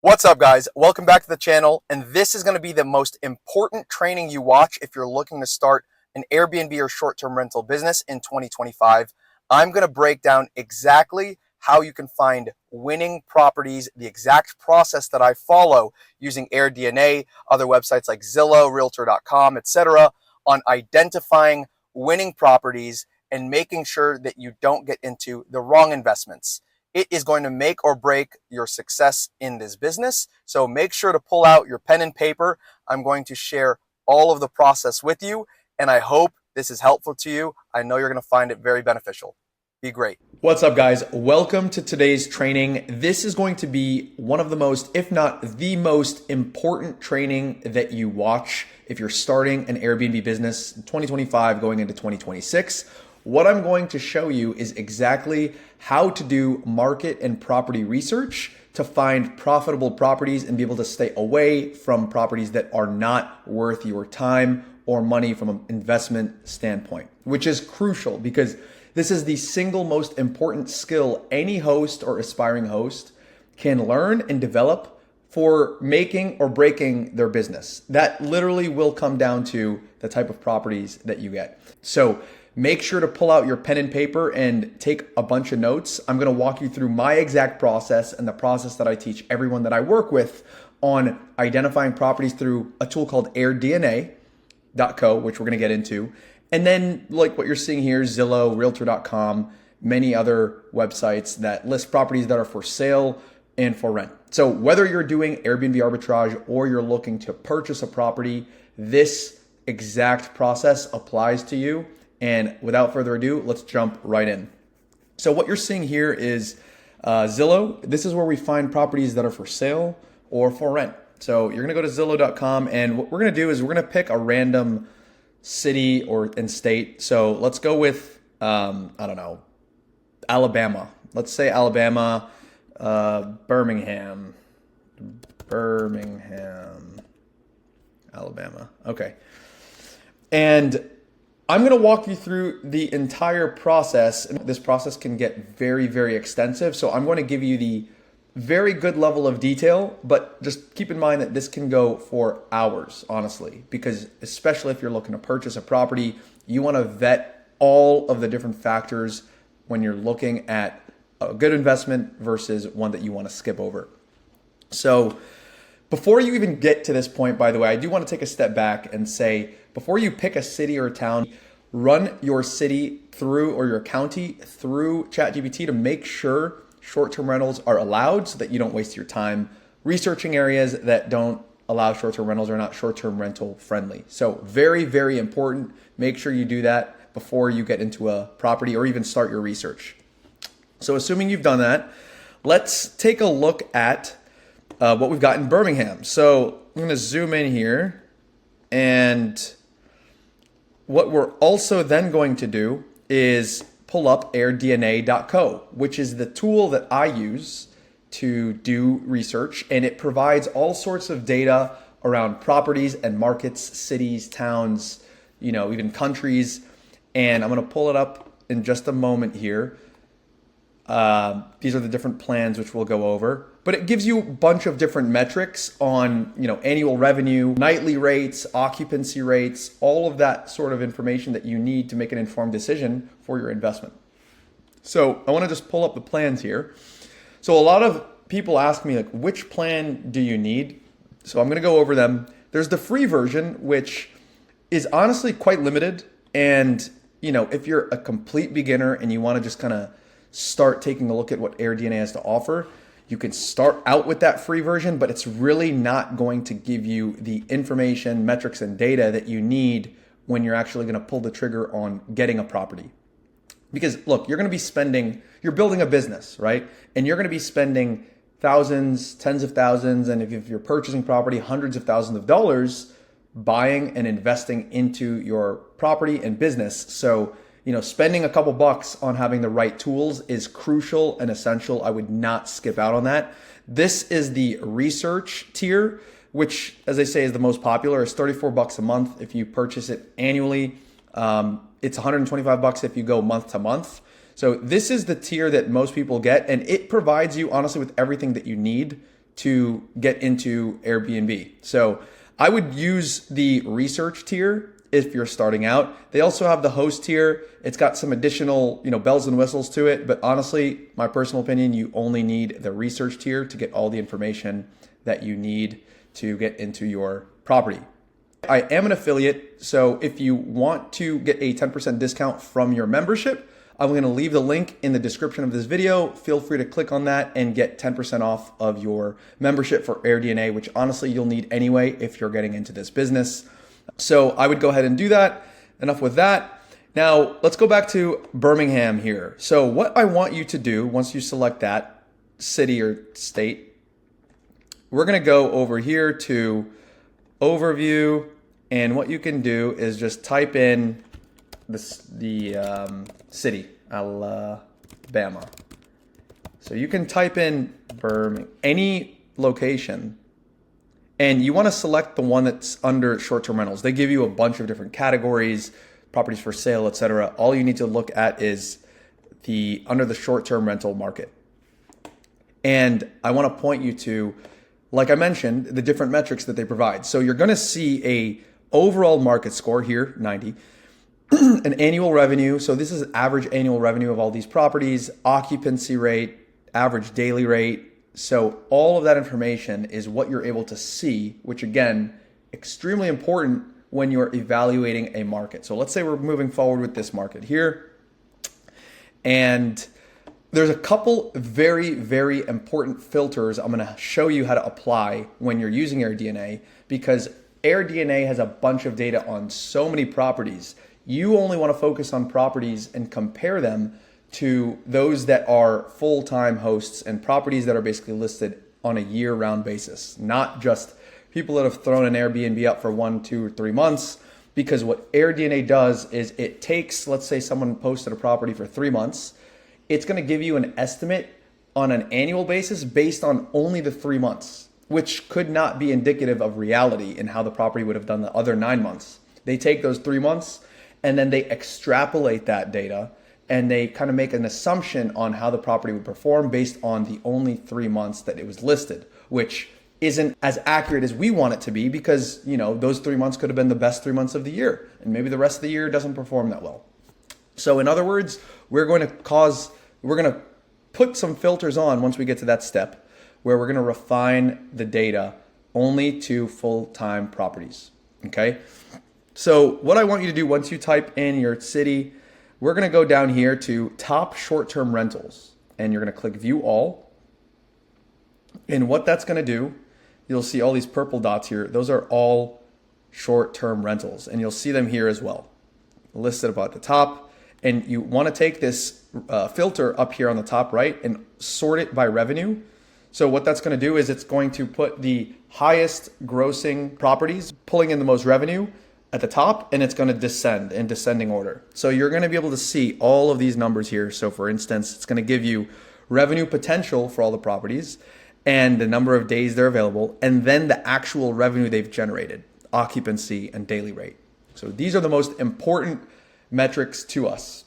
What's up, guys? Welcome back to the channel, and this is going to be the most important training you watch if you're looking to start an Airbnb or short-term rental business in 2025. I'm going to break down exactly how you can find winning properties, the exact process that I follow using AirDNA, other websites like Zillow, Realtor.com, etc., on identifying winning properties and making sure that you don't get into the wrong investments. It is going to make or break your success in this business. So make sure to pull out your pen and paper. I'm going to share all of the process with you, and I hope this is helpful to you. I know you're going to find it very beneficial. Be great. What's up, guys? Welcome to today's training. This is going to be one of the most, if not the most important training that you watch if you're starting an Airbnb business in 2025 going into 2026. What I'm going to show you is exactly how to do market and property research to find profitable properties and be able to stay away from properties that are not worth your time or money from an investment standpoint, which is crucial because this is the single most important skill any host or aspiring host can learn and develop for making or breaking their business. That literally will come down to the type of properties that you get. So make sure to pull out your pen and paper and take a bunch of notes. I'm going to walk you through my exact process and the process that I teach everyone that I work with on identifying properties through a tool called AirDNA.co, which we're going to get into. And then like what you're seeing here, Zillow, Realtor.com, many other websites that list properties that are for sale and for rent. So whether you're doing Airbnb arbitrage or you're looking to purchase a property, this exact process applies to you. And without further ado, let's jump right in. So what you're seeing here is Zillow. This is where we find properties that are for sale or for rent. So you're going to go to Zillow.com, and what we're going to do is we're going to pick a random city and state. So let's go with, I don't know, Alabama. Let's say Alabama, Birmingham, Alabama. Okay. And I'm going to walk you through the entire process, and this process can get very, very extensive. So I'm going to give you the very good level of detail, but just keep in mind that this can go for hours, honestly, because especially if you're looking to purchase a property, you want to vet all of the different factors when you're looking at a good investment versus one that you want to skip over. So before you even get to this point, by the way, I do want to take a step back and say, before you pick a city or a town, run your city through or your county through ChatGPT to make sure short-term rentals are allowed so that you don't waste your time researching areas that don't allow short-term rentals or not short-term rental friendly. So very, very important. Make sure you do that before you get into a property or even start your research. So assuming you've done that, let's take a look at what we've got in Birmingham. So I'm going to zoom in here, and what we're also then going to do is pull up AirDNA.co, which is the tool that I use to do research, and it provides all sorts of data around properties and markets, cities, towns, even countries. And I'm going to pull it up in just a moment here. These are the different plans which we'll go over, but it gives you a bunch of different metrics on, annual revenue, nightly rates, occupancy rates, all of that sort of information that you need to make an informed decision for your investment. So I want to just pull up the plans here. So a lot of people ask me, which plan do you need? So I'm going to go over them. There's the free version, which is honestly quite limited. And, if you're a complete beginner and you want to just kind of start taking a look at what AirDNA has to offer, you can start out with that free version, but it's really not going to give you the information, metrics, and data that you need when you're actually going to pull the trigger on getting a property. Because look, you're building a business, right? And you're going to be spending thousands, tens of thousands, and if you're purchasing property, hundreds of thousands of dollars buying and investing into your property and business. So spending a couple bucks on having the right tools is crucial and essential. I would not skip out on that. This is the research tier, which, as I say, is the most popular. It's 34 bucks a month if you purchase it annually. It's 125 bucks if you go month to month. So this is the tier that most people get, and it provides you honestly with everything that you need to get into Airbnb. So I would use the research tier if you're starting out. They also have the host tier. It's got some additional, bells and whistles to it, but honestly, my personal opinion, you only need the research tier to get all the information that you need to get into your property. I am an affiliate, so if you want to get a 10% discount from your membership, I'm going to leave the link in the description of this video. Feel free to click on that and get 10% off of your membership for AirDNA, which honestly you'll need anyway if you're getting into this business. So I would go ahead and do that. Enough with that. Now let's go back to Birmingham here. So what I want you to do once you select that city or state, we're going to go over here to overview, and what you can do is just type in the city, Alabama. So you can type in Birmingham, any location, and you want to select the one that's under short-term rentals. They give you a bunch of different categories, properties for sale, etc. All you need to look at is under the short-term rental market. And I want to point you to, like I mentioned, the different metrics that they provide. So you're going to see a overall market score here, 90, an annual revenue. So this is average annual revenue of all these properties, occupancy rate, average daily rate. So all of that information is what you're able to see, which again, extremely important when you're evaluating a market. So let's say we're moving forward with this market here, and there's a couple very, very important filters I'm going to show you how to apply when you're using AirDNA, because AirDNA has a bunch of data on so many properties. You only want to focus on properties and compare them to those that are full-time hosts and properties that are basically listed on a year-round basis, not just people that have thrown an Airbnb up for 1, 2, or 3 months. Because what AirDNA does is it takes, let's say someone posted a property for 3 months, it's going to give you an estimate on an annual basis based on only the 3 months, which could not be indicative of reality in how the property would have done the other 9 months. They take those 3 months and then they extrapolate that data, and they kind of make an assumption on how the property would perform based on the only 3 months that it was listed, which isn't as accurate as we want it to be, because those 3 months could have been the best 3 months of the year, and maybe the rest of the year doesn't perform that well. So in other words, we're going to put some filters on once we get to that step, where we're going to refine the data only to full-time properties. Okay. So what I want you to do once you type in your city, we're going to go down here to top short-term rentals, and you're going to click view all. And what that's going to do, you'll see all these purple dots here. Those are all short-term rentals, and you'll see them here as well, listed about the top. And you want to take this filter up here on the top right and sort it by revenue. So what that's going to do is it's going to put the highest grossing properties, pulling in the most revenue, at the top, and it's going to descend in descending order. So you're going to be able to see all of these numbers here. So for instance, it's going to give you revenue potential for all the properties and the number of days they're available, and then the actual revenue they've generated, occupancy and daily rate. So these are the most important metrics to us.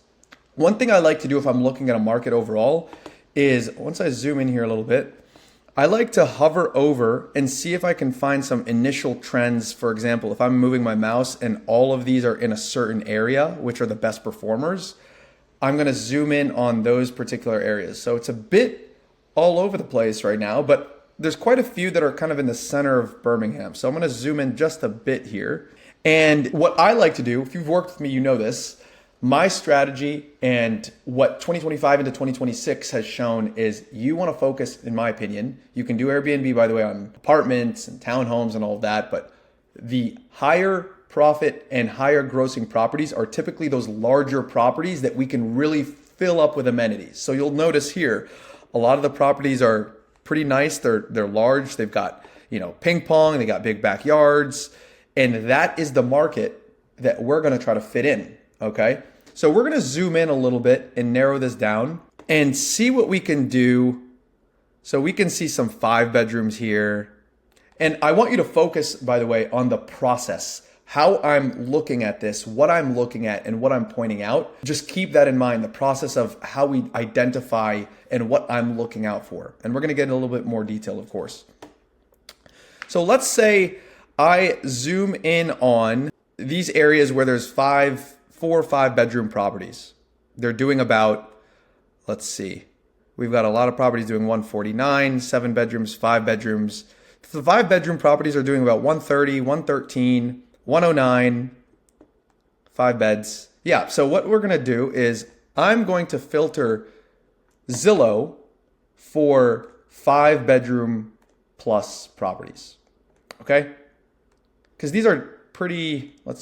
One thing I like to do if I'm looking at a market overall is, once I zoom in here a little bit, I like to hover over and see if I can find some initial trends. For example, if I'm moving my mouse and all of these are in a certain area, which are the best performers, I'm going to zoom in on those particular areas. So it's a bit all over the place right now, but there's quite a few that are kind of in the center of Birmingham. So I'm going to zoom in just a bit here. And what I like to do, if you've worked with me, you know this, my strategy and what 2025 into 2026 has shown is you want to focus, in my opinion, you can do Airbnb, by the way, on apartments and townhomes and all of that, but the higher profit and higher grossing properties are typically those larger properties that we can really fill up with amenities. So you'll notice here, a lot of the properties are pretty nice. They're large. They've got, ping pong, they got big backyards, and that is the market that we're going to try to fit in. Okay. So we're going to zoom in a little bit and narrow this down and see what we can do. So we can see some 5 bedrooms here. And I want you to focus, by the way, on the process, how I'm looking at this, what I'm looking at, and what I'm pointing out. Just keep that in mind, the process of how we identify and what I'm looking out for. And we're going to get in a little bit more detail, of course. So let's say I zoom in on these areas where there's 4 or 5 bedroom properties. They're doing about, let's see, we've got a lot of properties doing 149, 7 bedrooms, 5 bedrooms. The 5 bedroom properties are doing about 130, 113, 109, 5 beds. Yeah, so what we're gonna do is I'm going to filter Zillow for 5 bedroom plus properties, okay? Because these are pretty, we're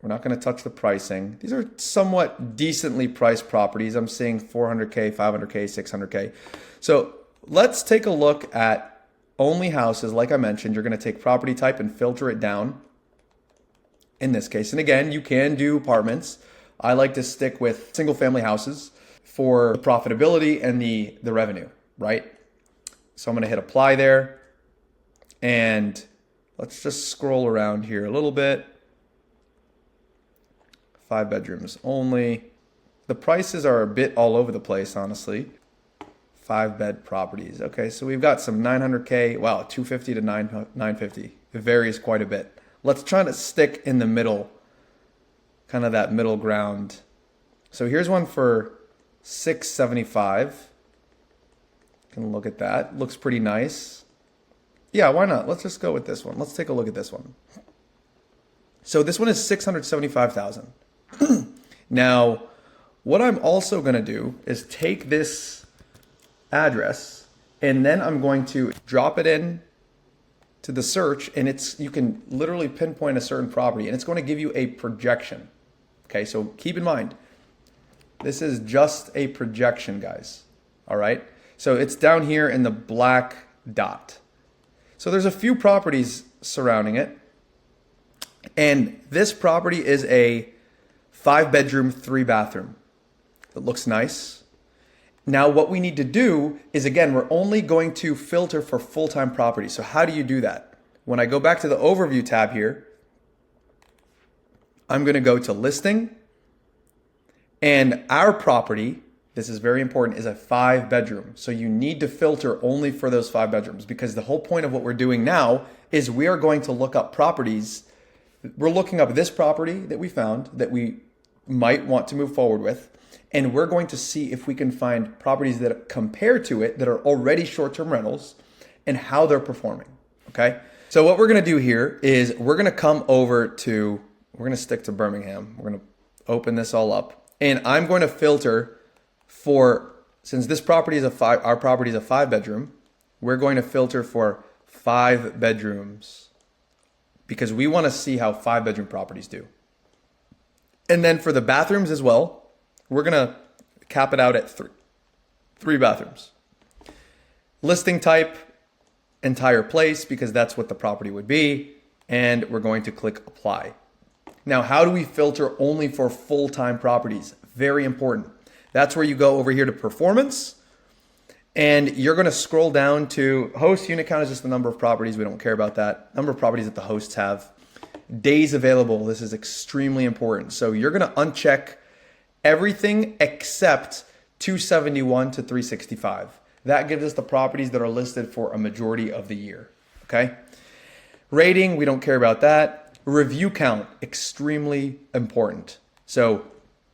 not going to touch the pricing. These are somewhat decently priced properties. I'm seeing 400K, 500K, 600K. So let's take a look at only houses. Like I mentioned, you're going to take property type and filter it down in this case. And again, you can do apartments. I like to stick with single family houses for the profitability and the revenue, right? So I'm going to hit apply there. And let's just scroll around here a little bit. 5 bedrooms only. The prices are a bit all over the place, honestly. 5 bed properties. Okay, so we've got some 900K. Wow, 250 to 950. It varies quite a bit. Let's try to stick in the middle, kind of that middle ground. So here's one for 675. Can look at that. Looks pretty nice. Yeah, why not? Let's just go with this one. Let's take a look at this one. So this one is 675,000. Now, what I'm also going to do is take this address and then I'm going to drop it in to the search, and you can literally pinpoint a certain property and it's going to give you a projection. Okay, so keep in mind, this is just a projection, guys. All right, so it's down here in the black dot. So there's a few properties surrounding it, and this property is a 5 bedroom, 3 bathroom. It looks nice. Now what we need to do is, again, we're only going to filter for full-time properties. So how do you do that? When I go back to the overview tab here, I'm going to go to listing, and our property, this is very important, is a 5 bedroom. So you need to filter only for those 5 bedrooms, because the whole point of what we're doing now is we are going to look up properties. We're looking up this property that we found that we might want to move forward with, and we're going to see if we can find properties that compare to it that are already short-term rentals and how they're performing, okay? So what we're gonna do here is we're gonna come over to, we're gonna stick to Birmingham. We're gonna open this all up, and I'm going to filter for, since this property is our property is a 5 bedroom, we're going to filter for 5 bedrooms because we want to see how 5 bedroom properties do. And then for the bathrooms as well, we're going to cap it out at 3 bathrooms. Listing type, entire place, because that's what the property would be. And we're going to click apply. Now, how do we filter only for full-time properties? Very important. That's where you go over here to performance, and you're going to scroll down to host unit count is just the number of properties. We don't care about that. Number of properties that the hosts have. Days available. This is extremely important. So you're going to uncheck everything except 271 to 365. That gives us the properties that are listed for a majority of the year. Okay. Rating, we don't care about that. Review count, extremely important. So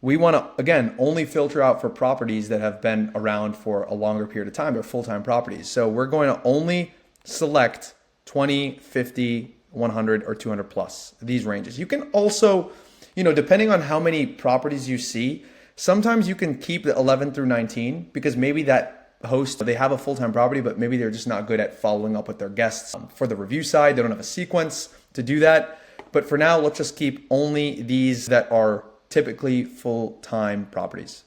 we want to, again, only filter out for properties that have been around for a longer period of time. They're full-time properties. So we're going to only select 20, 50, 100, or 200 plus, these ranges. You can also, depending on how many properties you see, sometimes you can keep the 11 through 19 because maybe that host, they have a full-time property, but maybe they're just not good at following up with their guests. For the review side, they don't have a sequence to do that. But for now, let's just keep only these that are typically full-time properties.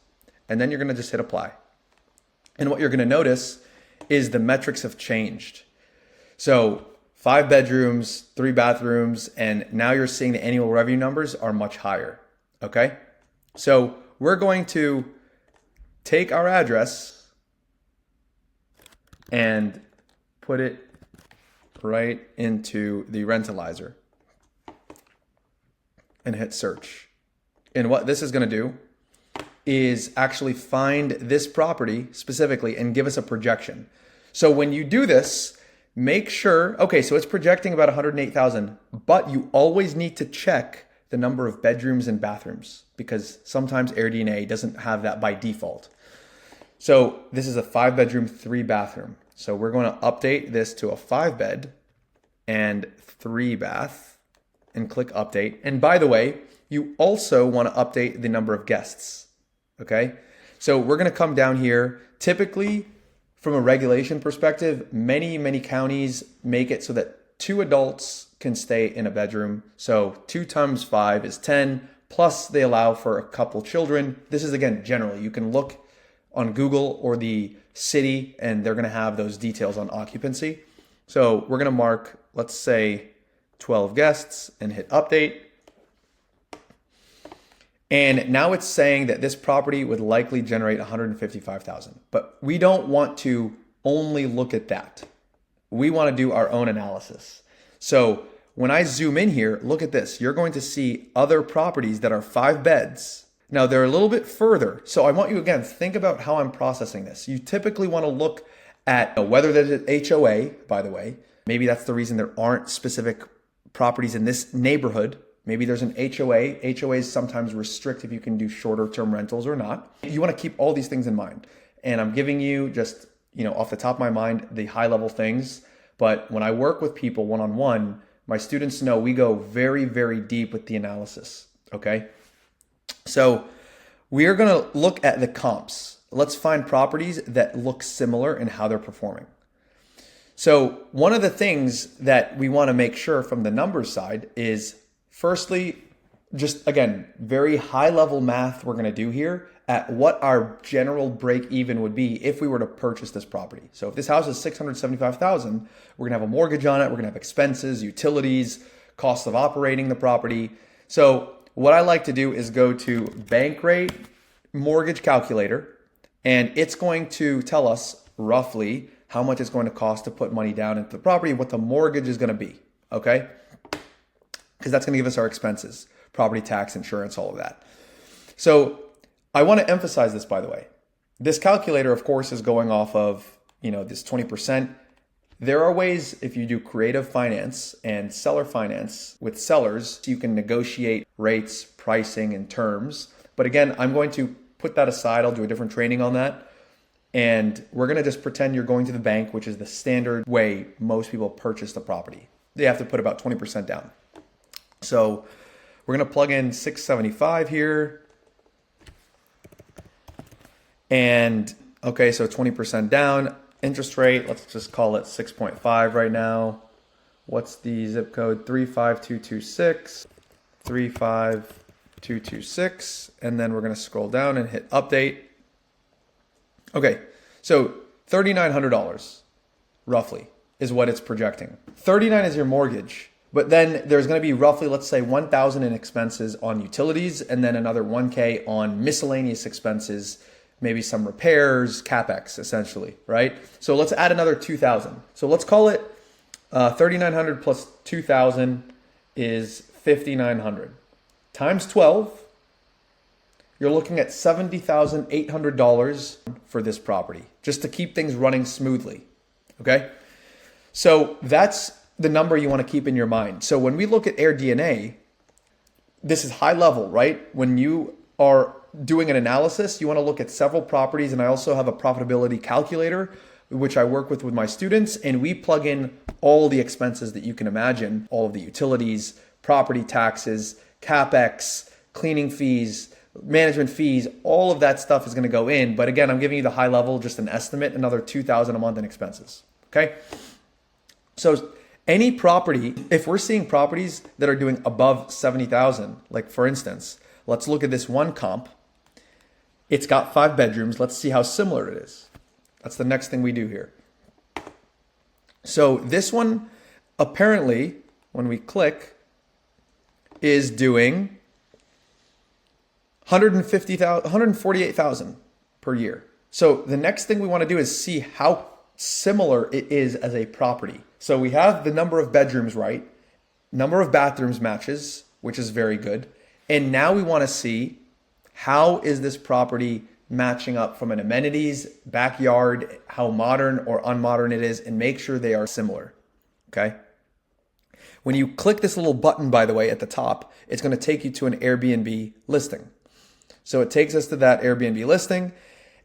And then you're going to just hit apply. And what you're going to notice is the metrics have changed. So 5 bedrooms, 3 bathrooms, and now you're seeing the annual revenue numbers are much higher. Okay. So we're going to take our address and put it right into the rentalizer and hit search. And what this is going to do is actually find this property specifically and give us a projection. So when you do this, make sure, okay, so it's projecting about 108,000, but you always need to check the number of bedrooms and bathrooms because sometimes AirDNA doesn't have that by default. So this is a 5-bedroom, 3-bathroom. So we're going to update this to a 5-bed and 3-bath and click update. And by the way, you also want to update the number of guests, okay? So we're going to come down here. Typically, from a regulation perspective, many counties make it so that 2 adults can stay in a bedroom. So 2 times 5 is 10, plus they allow for a couple children. This is, again, generally. You can look on Google or the city, and they're going to have those details on occupancy. So we're going to mark, let's say, 12 guests and hit update. And now it's saying that this property would likely generate 155,000. But we don't want to only look at that. We want to do our own analysis. So when I zoom in here, look at this. You're going to see other properties that are 5 beds. Now they're a little bit further. So I want you, again, think about how I'm processing this. You typically want to look at whether there's an HOA, by the way. Maybe that's the reason there aren't specific properties in this neighborhood. Maybe there's an HOA. HOAs sometimes restrict if you can do shorter term rentals or not. You want to keep all these things in mind. And I'm giving you just, off the top of my mind, the high level things. But when I work with people one-on-one, my students know we go very, very deep with the analysis, okay? So we are going to look at the comps. Let's find properties that look similar in how they're performing. So one of the things that we want to make sure from the numbers side is, firstly, just again, very high level math we're going to do here at what our general break even would be if we were to purchase this property. So if this house is 675,000, we're going to have a mortgage on it. We're going to have expenses, utilities, cost of operating the property. So what I like to do is go to Bankrate Mortgage Calculator, and it's going to tell us roughly how much it's going to cost to put money down into the property, what the mortgage is going to be, okay? Because that's going to give us our expenses, property tax, insurance, all of that. So I want to emphasize this, by the way. This calculator, of course, is going off of, this 20%. There are ways, if you do creative finance and seller finance with sellers, you can negotiate rates, pricing, and terms. But again, I'm going to put that aside. I'll do a different training on that. And we're going to just pretend you're going to the bank, which is the standard way most people purchase the property. They have to put about 20% down. So we're going to plug in 675 here. And okay, so 20% down. Interest rate, let's just call it 6.5 right now. What's the zip code? 35226. 35226. And then we're going to scroll down and hit update. Okay, so $3,900 roughly is what it's projecting. 39 is your mortgage, but then there's going to be roughly, let's say, 1,000 in expenses on utilities, and then another 1K on miscellaneous expenses, maybe some repairs, CapEx, essentially, right? So let's add another 2,000. So let's call it 3,900 plus 2,000 is 5,900 times 12. You're looking at $70,800 for this property, just to keep things running smoothly, okay? So that's the number you want to keep in your mind. So when we look at AirDNA, this is high level, right? When you are doing an analysis, you want to look at several properties, and I also have a profitability calculator, which I work with my students, and we plug in all the expenses that you can imagine, all of the utilities, property taxes, CapEx, cleaning fees, management fees, all of that stuff is going to go in. But again, I'm giving you the high level, just an estimate, another $2,000 a month in expenses. Okay. So any property, if we're seeing properties that are doing above 70,000, like for instance, let's look at this one comp. It's got 5 bedrooms. Let's see how similar it is. That's the next thing we do here. So this one, apparently, when we click, is doing 148,000 per year. So the next thing we want to do is see how similar it is as a property. So we have the number of bedrooms right, number of bathrooms matches, which is very good. And now we want to see how is this property matching up from an amenities, backyard, how modern or unmodern it is, and make sure they are similar, okay? When you click this little button, by the way, at the top, it's going to take you to an Airbnb listing. So it takes us to that Airbnb listing,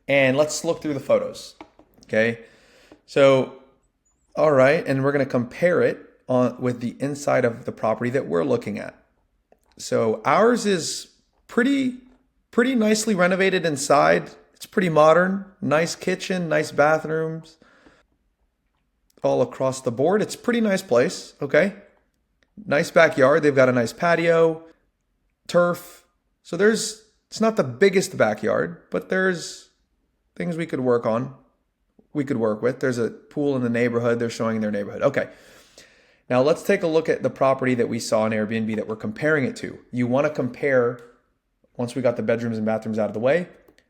and let's look through the photos, okay? So, all right, and we're going to compare it with the inside of the property that we're looking at. So ours is pretty nicely renovated inside. It's pretty modern, nice kitchen, nice bathrooms, all across the board. It's a pretty nice place, okay? Nice backyard. They've got a nice patio, turf. So it's not the biggest backyard, but there's things we could work on. We could work with. There's a pool in the neighborhood. They're showing in their neighborhood. Okay. Now let's take a look at the property that we saw on Airbnb that we're comparing it to. You want to compare, once we got the bedrooms and bathrooms out of the way,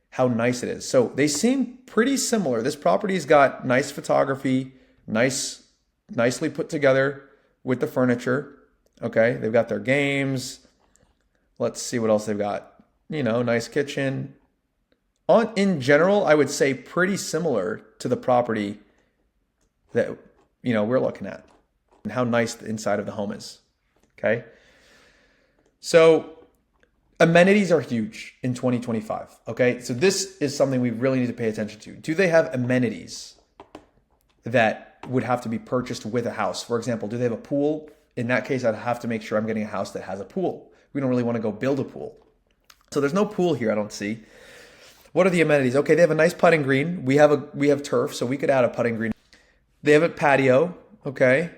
how nice it is. So they seem pretty similar. This property's got nice photography, nicely put together with the furniture. Okay, they've got their games. Let's see what else they've got. Nice kitchen. In general, I would say pretty similar to the property that we're looking at and how nice the inside of the home is. Okay, so amenities are huge in 2025. Okay, so this is something we really need to pay attention to. Do they have amenities that would have to be purchased with a house? For example, do they have a pool? In that case, I'd have to make sure I'm getting a house that has a pool. We don't really want to go build a pool. So there's no pool here, I don't see. What are the amenities? Okay, they have a nice putting green. We have turf, so we could add a putting green. They have a patio, okay.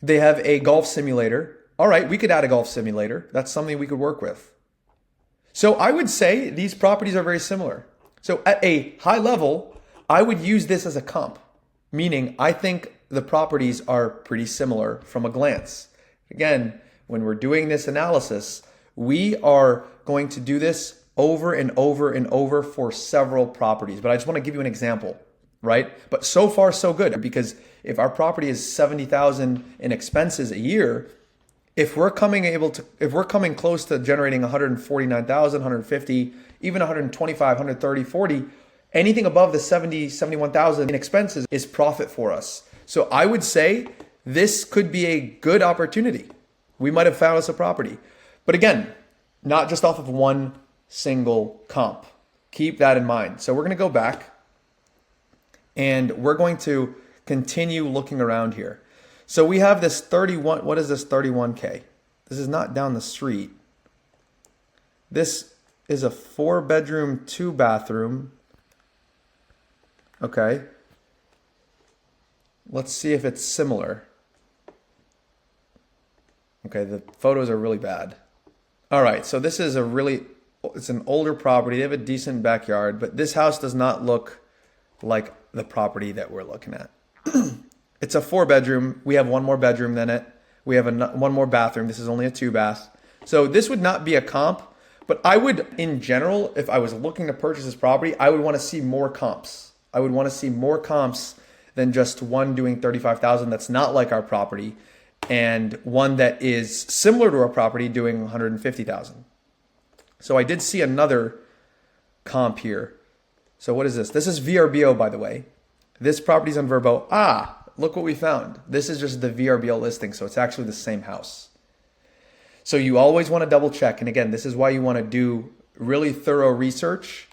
They have a golf simulator. All right, we could add a golf simulator. That's something we could work with. So I would say these properties are very similar. So at a high level, I would use this as a comp, meaning I think the properties are pretty similar from a glance. Again, when we're doing this analysis, we are going to do this over and over and over for several properties. But I just want to give you an example, right? But so far, so good, because if our property is $70,000 in expenses a year, if we're coming close to generating 149,000, 150, even 125, 130, 40, anything above the 70, 71,000 in expenses is profit for us. So I would say this could be a good opportunity. We might have found us a property. But again, not just off of one single comp. Keep that in mind. So we're going to go back and we're going to continue looking around here. So we have this 31, what is this 31K? This is not down the street. This is a 4-bedroom, 2-bathroom. Okay. Let's see if it's similar. Okay, the photos are really bad. All right, so this is it's an older property. They have a decent backyard, but this house does not look like the property that we're looking at. It's a 4-bedroom. We have one more bedroom than it. We have one more bathroom. This is only a 2-bath. So this would not be a comp, but I would, in general, if I was looking to purchase this property, I would want to see more comps. I would want to see more comps than just one doing 35,000 that's not like our property, and one that is similar to our property doing 150,000. So I did see another comp here. So what is this? This is VRBO, by the way. This property's on Verbo. Look what we found. This is just the VRBO listing, so it's actually the same house. So you always want to double check. And again, this is why you want to do really thorough research.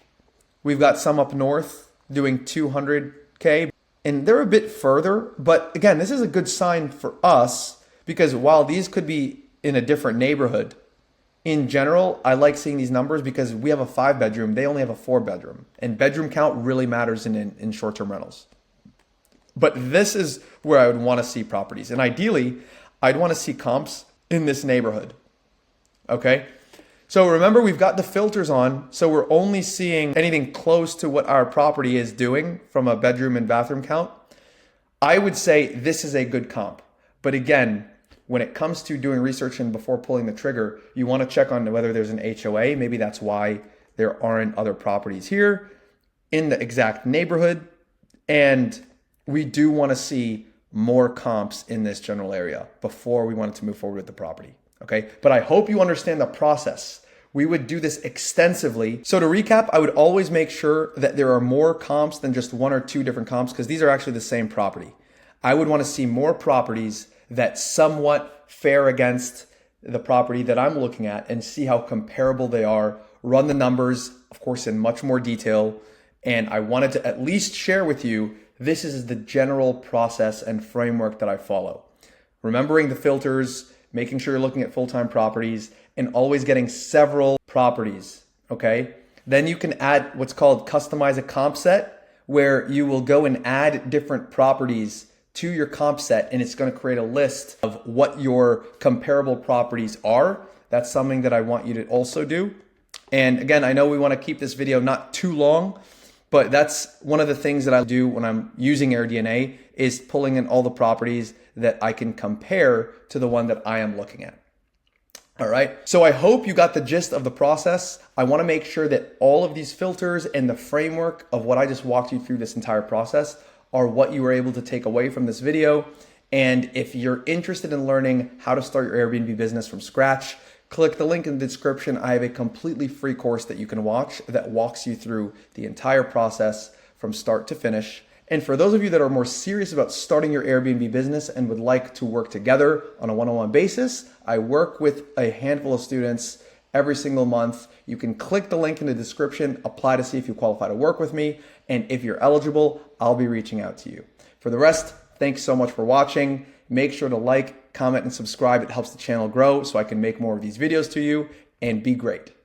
We've got some up north doing 200K, and they're a bit further. But again, this is a good sign for us, because while these could be in a different neighborhood, in general, I like seeing these numbers because we have a 5-bedroom. They only have a 4-bedroom. And bedroom count really matters in short-term rentals. But this is where I would want to see properties. And ideally, I'd want to see comps in this neighborhood. Okay? So remember, we've got the filters on, so we're only seeing anything close to what our property is doing from a bedroom and bathroom count. I would say this is a good comp. But again, when it comes to doing research and before pulling the trigger, you want to check on whether there's an HOA. Maybe that's why there aren't other properties here in the exact neighborhood. And we do want to see more comps in this general area before we wanted to move forward with the property. Okay. But I hope you understand the process. We would do this extensively. So to recap, I would always make sure that there are more comps than just one or two different comps, because these are actually the same property. I would want to see more properties that somewhat fare against the property that I'm looking at and see how comparable they are, run the numbers, of course, in much more detail. And I wanted to at least share with you, this is the general process and framework that I follow. Remembering the filters, making sure you're looking at full-time properties, and always getting several properties, okay? Then you can add what's called customize a comp set, where you will go and add different properties to your comp set, and it's going to create a list of what your comparable properties are. That's something that I want you to also do. And again, I know we want to keep this video not too long, but that's one of the things that I do when I'm using AirDNA, is pulling in all the properties that I can compare to the one that I am looking at. All right, so I hope you got the gist of the process. I want to make sure that all of these filters and the framework of what I just walked you through this entire process are what you were able to take away from this video. And if you're interested in learning how to start your Airbnb business from scratch, click the link in the description. I have a completely free course that you can watch that walks you through the entire process from start to finish. And for those of you that are more serious about starting your Airbnb business and would like to work together on a one-on-one basis, I work with a handful of students every single month. You can click the link in the description, apply to see if you qualify to work with me. And if you're eligible, I'll be reaching out to you. For the rest, thanks so much for watching. Make sure to like, comment, and subscribe. It helps the channel grow so I can make more of these videos to you, and be great.